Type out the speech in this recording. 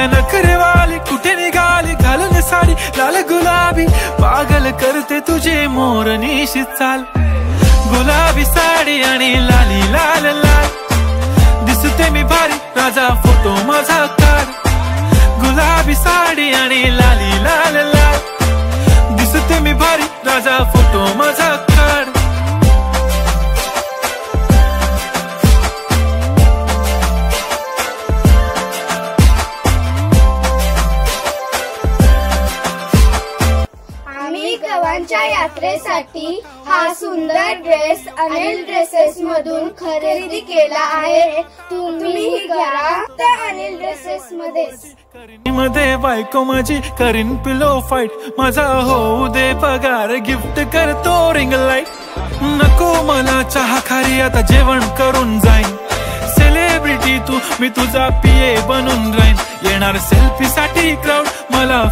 नखरेवाली कुठे निघाली घालून साडी लाल गुलाबी, पागल करते तुझे मोरनीशी चाल. गुलाबी साडी आणि लाली लाल लाल, दिसते मी भारी राजा फोटो माझा काढ. गुलाबी साडी आणि लाली लाल लाल, दिसते मी भारी राजा फोटो माझा काढ. गावांच्या यात्रेसाठी हा सुंदर ड्रेस अनिल ड्रेसेस मधून खरेदी केला आहे. तुम्ही घ्या अनिल ड्रेसेस मध्ये. बायको माझी करीन पिलो फाईट, माझा होऊ दे पगार गिफ्ट करतो रिंग लाईट. नको मला चहा खारी आता जेवण करून जाईन. सेलिब्रिटी तू मी तुझा पिये बनून राहीन. येणार सेल्फी साठी क्राऊड मला